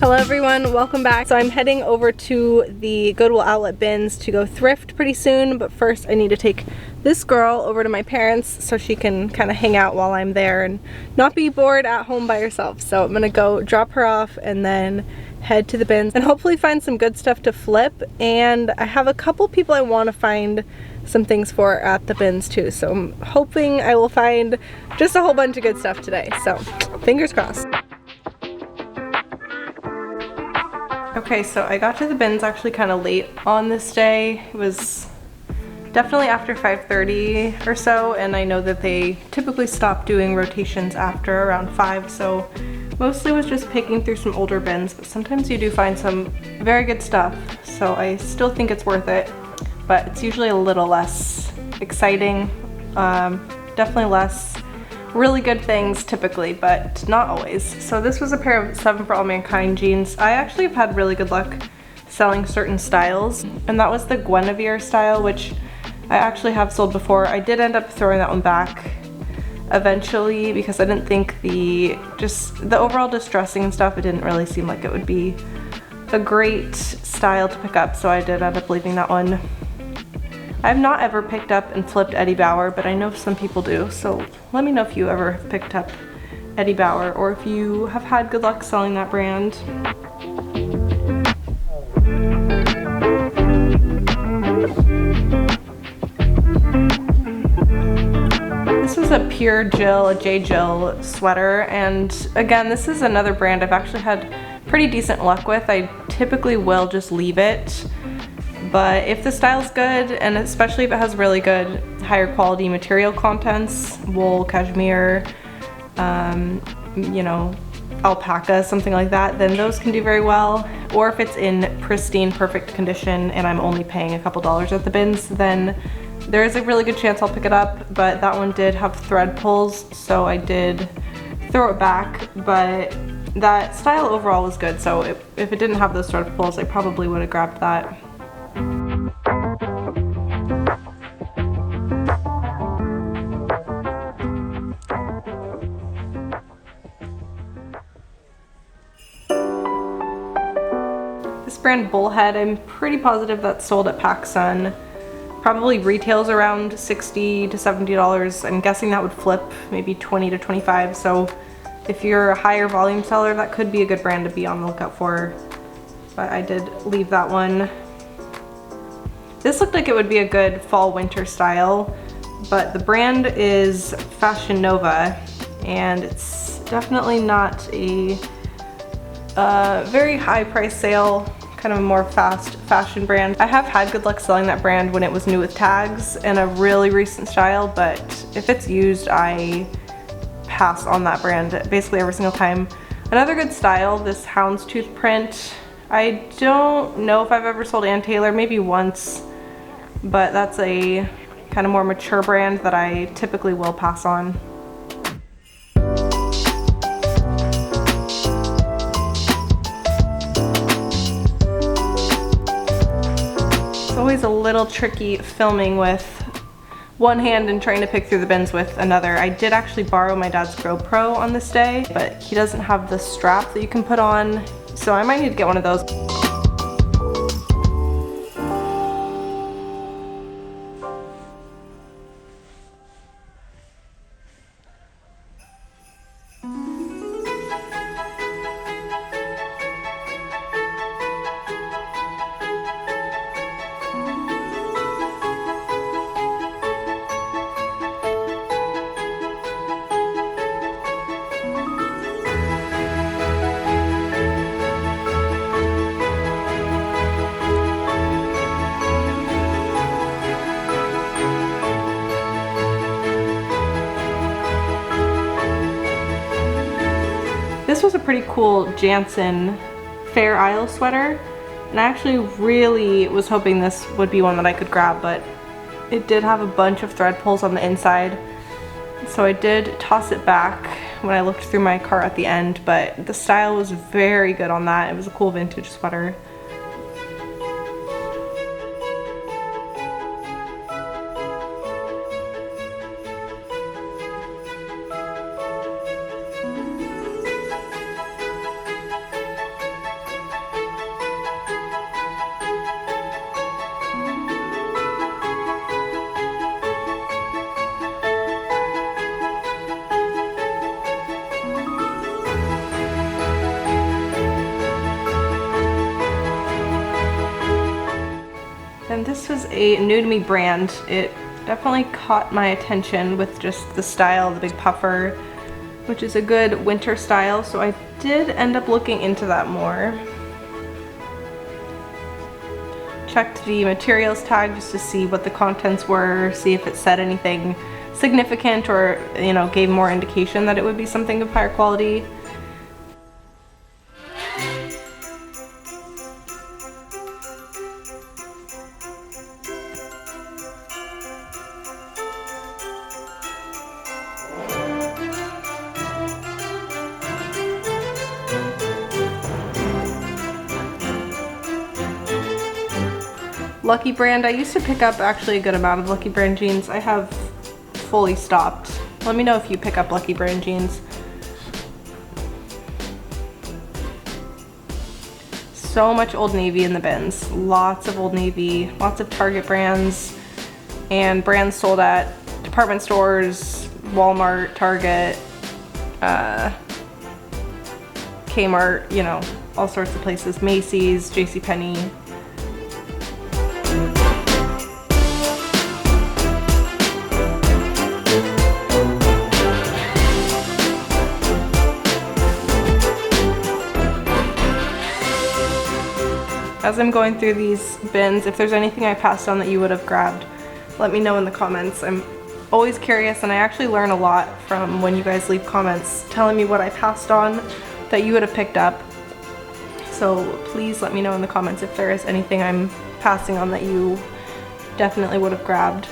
Hello everyone, welcome back. So I'm heading over to the Goodwill Outlet bins to go thrift pretty soon, but first I need to take this girl over to my parents so she can kind of hang out while I'm there and not be bored at home by herself. So I'm gonna go drop her off and then head to the bins and hopefully find some good stuff to flip. And I have a couple people I want to find some things for at the bins too, so I'm hoping I will find just a whole bunch of good stuff today. So fingers crossed. Okay, so I got to the bins actually kind of late on this day. It was definitely after 5:30 or so, and I know that they typically stop doing rotations after around 5, so mostly was just picking through some older bins, but sometimes you do find some very good stuff, so I still think it's worth it, but it's usually a little less exciting, definitely less really good things typically, but not always. So this was a pair of 7 for All Mankind jeans. I actually have had really good luck selling certain styles, and that was the Guinevere style, which I actually have sold before. I did end up throwing that one back eventually because I didn't think the overall distressing and stuff, it didn't really seem like it would be a great style to pick up, so I did end up leaving that one. I've not ever picked up and flipped Eddie Bauer, but I know some people do, so let me know if you ever have picked up Eddie Bauer or if you have had good luck selling that brand. This was a Pure Jill, a J. Jill sweater, and again, this is another brand I've actually had pretty decent luck with. I typically will just leave it, but if the style's good, and especially if it has really good higher quality material contents, wool, cashmere, you know, alpaca, something like that, then those can do very well. Or if it's in pristine, perfect condition and I'm only paying a couple dollars at the bins, then there is a really good chance I'll pick it up. But that one did have thread pulls, so I did throw it back, but that style overall was good, so if it didn't have those thread pulls, I probably would have grabbed that. This brand Bullhead, I'm pretty positive that's sold at PacSun. Probably retails around $60 to $70. I'm guessing that would flip maybe 20 to 25. So if you're a higher volume seller, that could be a good brand to be on the lookout for. But I did leave that one. This looked like it would be a good fall winter style, but the brand is Fashion Nova, and it's definitely not a very high price sale, kind of a more fast fashion brand. I have had good luck selling that brand when it was new with tags and a really recent style, but if it's used, I pass on that brand basically every single time. Another good style, this houndstooth print. I don't know if I've ever sold Ann Taylor, maybe once, but that's a kind of more mature brand that I typically will pass on. It's always a little tricky filming with one hand and trying to pick through the bins with another. I did actually borrow my dad's GoPro on this day, but he doesn't have the strap that you can put on, so I might need to get one of those. This was a pretty cool Jansen Fair Isle sweater, and I actually really was hoping this would be one that I could grab, but it did have a bunch of thread pulls on the inside, so I did toss it back when I looked through my cart at the end, but the style was very good on that. It was a cool vintage sweater. a new to me brand. It definitely caught my attention with just the style, the big puffer, which is a good winter style, so I did end up looking into that more. Checked the materials tag just to see what the contents were, see if it said anything significant or, you know, gave more indication that it would be something of higher quality. Lucky Brand, I used to pick up actually a good amount of Lucky Brand jeans. I have fully stopped. Let me know if you pick up Lucky Brand jeans. So much Old Navy in the bins. Lots of Old Navy, lots of Target brands, and brands sold at department stores, Walmart, Target, Kmart, you know, all sorts of places, Macy's, JCPenney. As I'm going through these bins, if there's anything I passed on that you would have grabbed, let me know in the comments. I'm always curious, and I actually learn a lot from when you guys leave comments telling me what I passed on that you would have picked up. So please let me know in the comments if there is anything I'm passing on that you definitely would have grabbed.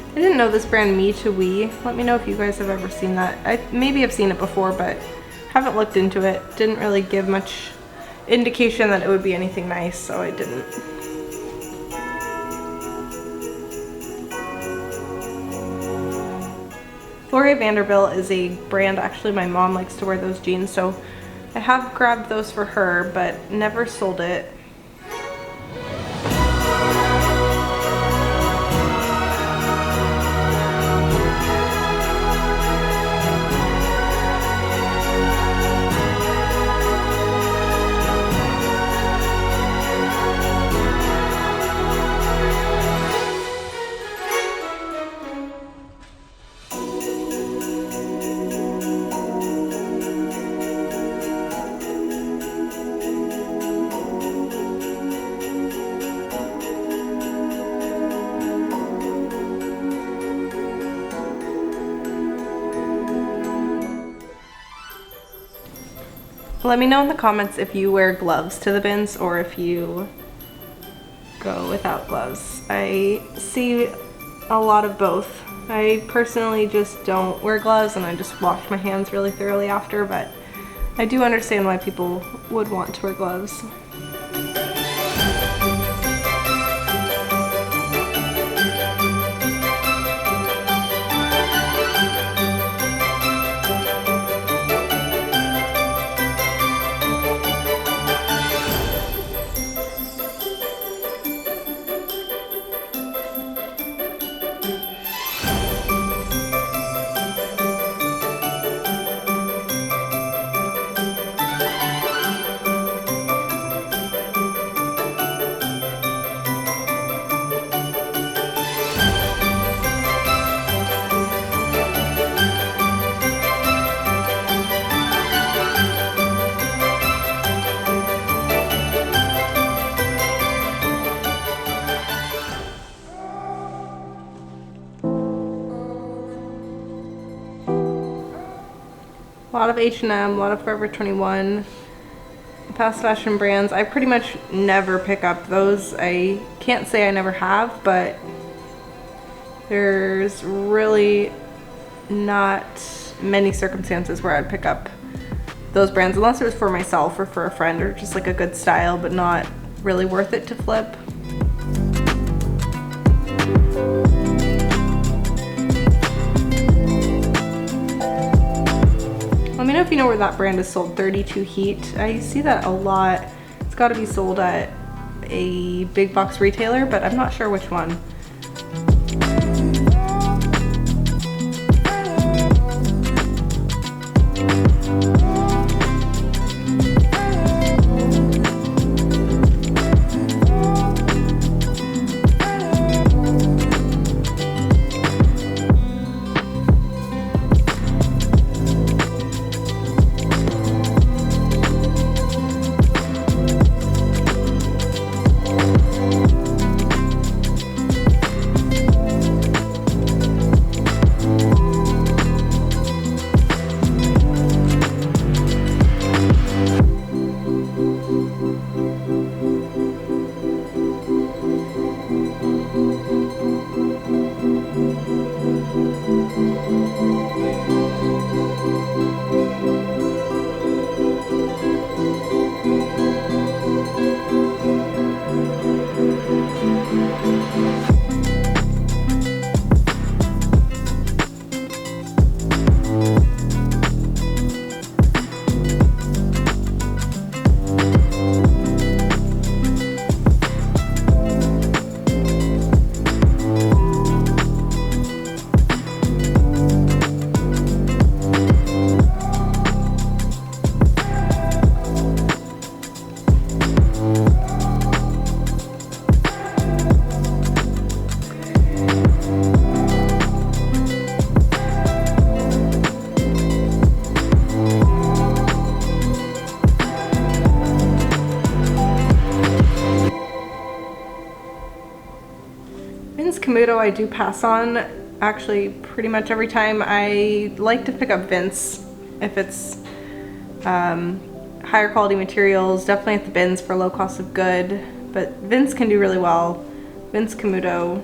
I didn't know this brand Me to We. Let me know if you guys have ever seen that. I maybe have seen it before, but haven't looked into it. Didn't really give much indication that it would be anything nice, so I didn't. Gloria Vanderbilt is a brand, actually my mom likes to wear those jeans, so I have grabbed those for her, but never sold it. Let me know in the comments if you wear gloves to the bins or if you go without gloves. I see a lot of both. I personally just don't wear gloves and I just wash my hands really thoroughly after, but I do understand why people would want to wear gloves. lot of H&M, a lot of Forever 21, fast fashion brands. I pretty much never pick up those. I can't say I never have, but there's really not many circumstances where I'd pick up those brands unless it was for myself or for a friend or just like a good style, but not really worth it to flip. Let me know if you know where that brand is sold, 32 Heat. I see that a lot. It's got to be sold at a big box retailer, but I'm not sure which one. BINS Camuto I do pass on actually pretty much every time. I like to pick up BINS if it's higher quality materials, definitely at the bins for low cost of good, but BINS can do really well. BINS Camuto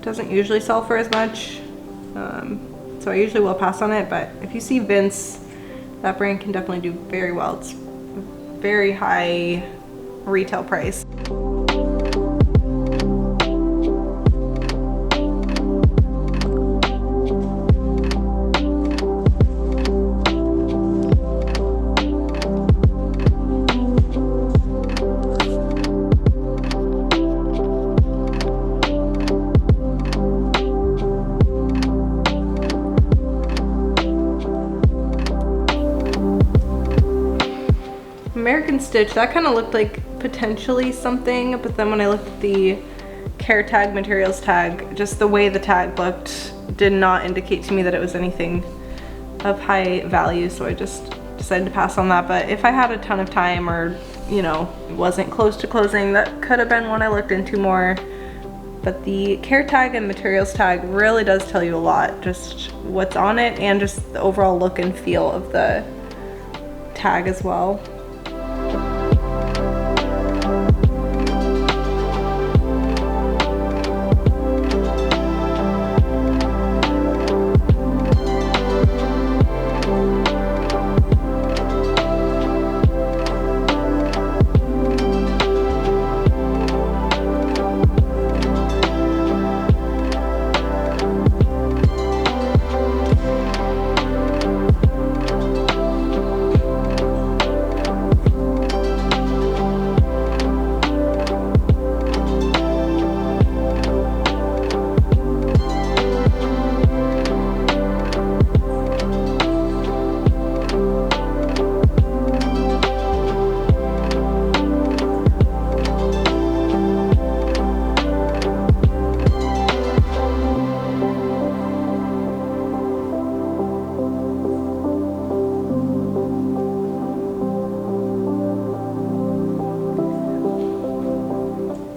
doesn't usually sell for as much, so I usually will pass on it, but if you see BINS, that brand can definitely do very well. It's a very high retail price. American Stitch, that kind of looked like potentially something, but then when I looked at the care tag, materials tag, just the way the tag looked did not indicate to me that it was anything of high value, so I just decided to pass on that. But if I had a ton of time, or you know, it wasn't close to closing, that could have been one I looked into more. But the care tag and materials tag really does tell you a lot, just what's on it and just the overall look and feel of the tag as well.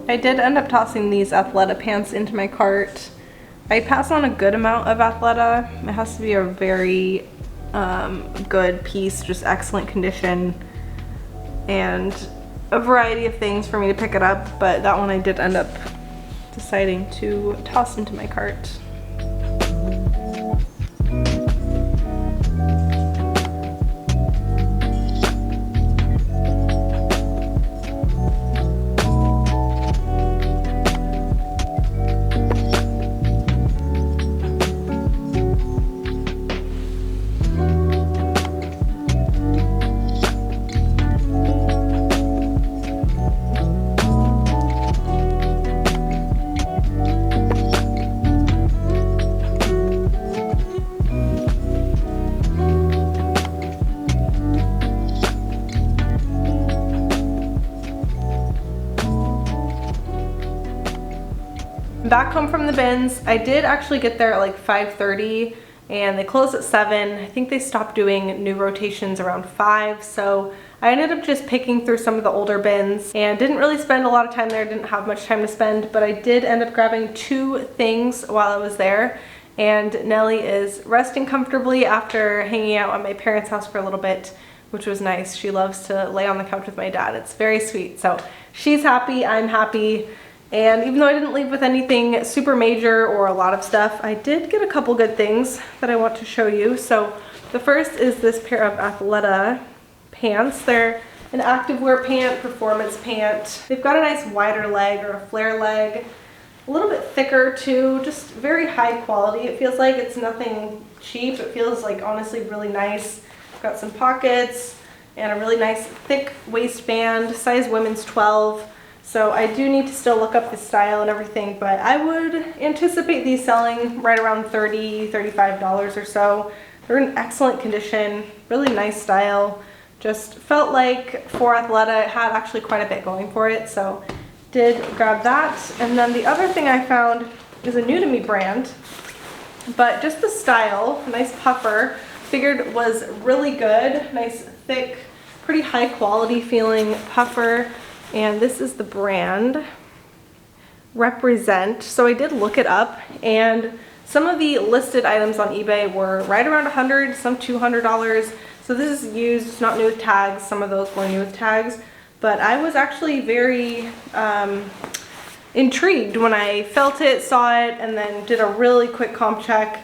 I did end up tossing these Athleta pants into my cart. I pass on a good amount of Athleta. It has to be a very good piece, just excellent condition, and a variety of things for me to pick it up, but that one I did end up deciding to toss into my cart. Back home from the bins, I did actually get there at like 5:30 and they closed at 7. I think they stopped doing new rotations around 5, so I ended up just picking through some of the older bins and didn't really spend a lot of time there, didn't have much time to spend, but I did end up grabbing 2 things while I was there. And Nellie is resting comfortably after hanging out at my parents' house for a little bit, which was nice. She loves to lay on the couch with my dad. It's very sweet. So she's happy, I'm happy. And even though I didn't leave with anything super major or a lot of stuff, I did get a couple good things that I want to show you. So the first is this pair of Athleta pants. They're an activewear pant, performance pant. They've got a nice wider leg or a flare leg, a little bit thicker too, just very high quality. It feels like it's nothing cheap. It feels like honestly really nice. Got some pockets and a really nice thick waistband, size women's 12. So I do need to still look up the style and everything, but I would anticipate these selling right around $30, $35 or so. They're in excellent condition, really nice style. Just felt like for Athleta it had actually quite a bit going for it, so did grab that. And then the other thing I found is a new to me brand, but just the style, nice puffer, figured was really good. Nice thick, pretty high quality feeling puffer. And this is the brand, Represent. So I did look it up, and some of the listed items on eBay were right around $100, some $200. So this is used, it's not new with tags. Some of those were new with tags, but I was actually very intrigued when I felt it, saw it, and then did a really quick comp check.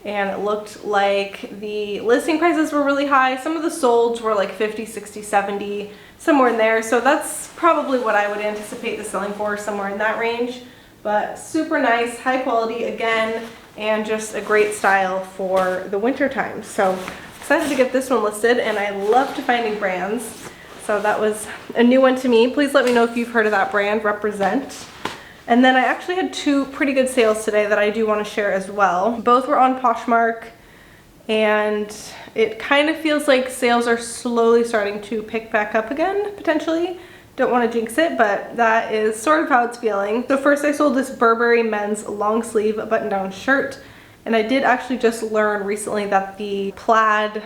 And it looked like the listing prices were really high. Some of the solds were like 50, 60, 70, somewhere in there. So that's probably what I would anticipate the selling for, somewhere in that range. But super nice, high quality again, and just a great style for the winter time. So excited to get this one listed, and I love to find new brands. So that was a new one to me. Please let me know if you've heard of that brand, Represent. And then I actually had 2 pretty good sales today that I do want to share as well. Both were on Poshmark, and it kind of feels like sales are slowly starting to pick back up again, potentially. Don't want to jinx it, but that is sort of how it's feeling. So first I sold this Burberry men's long sleeve button-down shirt, and I did actually just learn recently that the plaid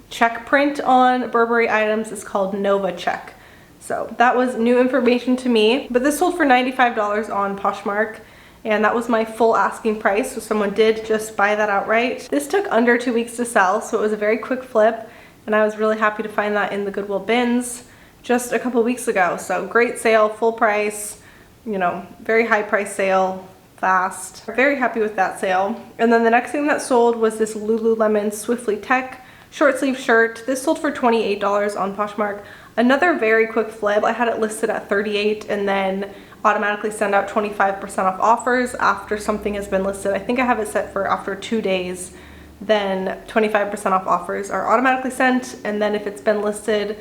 check print on Burberry items is called Nova Check. So that was new information to me, but this sold for $95 on Poshmark, and that was my full asking price, so someone did just buy that outright. This took under 2 weeks to sell, so it was a very quick flip, and I was really happy to find that in the Goodwill bins just a couple weeks ago. So great sale, full price, you know, very high price sale, fast. Very happy with that sale. And then the next thing that sold was this Lululemon Swiftly Tech short sleeve shirt. This sold for $28 on Poshmark. Another very quick flip. I had it listed at $38 and then automatically send out 25% off offers after something has been listed. I think I have it set for after 2 days, then 25% off offers are automatically sent, and then if it's been listed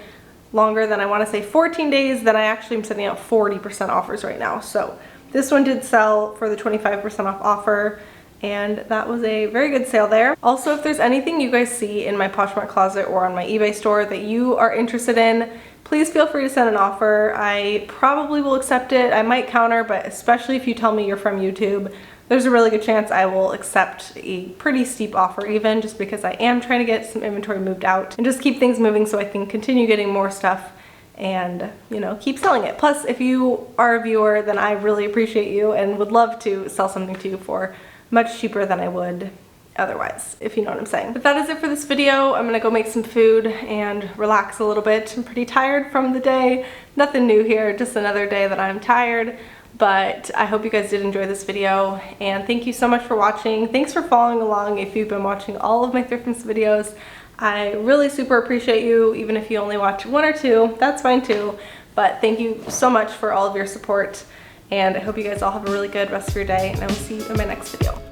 longer than I want to say 14 days, then I actually am sending out 40% offers right now. So this one did sell for the 25% off offer, and that was a very good sale there. Also, if there's anything you guys see in my Poshmark closet or on my eBay store that you are interested in, please feel free to send an offer. I probably will accept it. I might counter, but especially if you tell me you're from YouTube, there's a really good chance I will accept a pretty steep offer even, just because I am trying to get some inventory moved out and just keep things moving so I can continue getting more stuff and, you know, keep selling it. Plus, if you are a viewer, then I really appreciate you and would love to sell something to you for much cheaper than I would otherwise, if you know what I'm saying. But that is it for this video. I'm gonna go make some food and relax a little bit. I'm pretty tired from the day. Nothing new here, just another day that I'm tired. But I hope you guys did enjoy this video, and thank you so much for watching. Thanks for following along if you've been watching all of my Thriftmas videos. I really super appreciate you. Even if you only watch 1 or 2, that's fine too. But thank you so much for all of your support, and I hope you guys all have a really good rest of your day, and I will see you in my next video.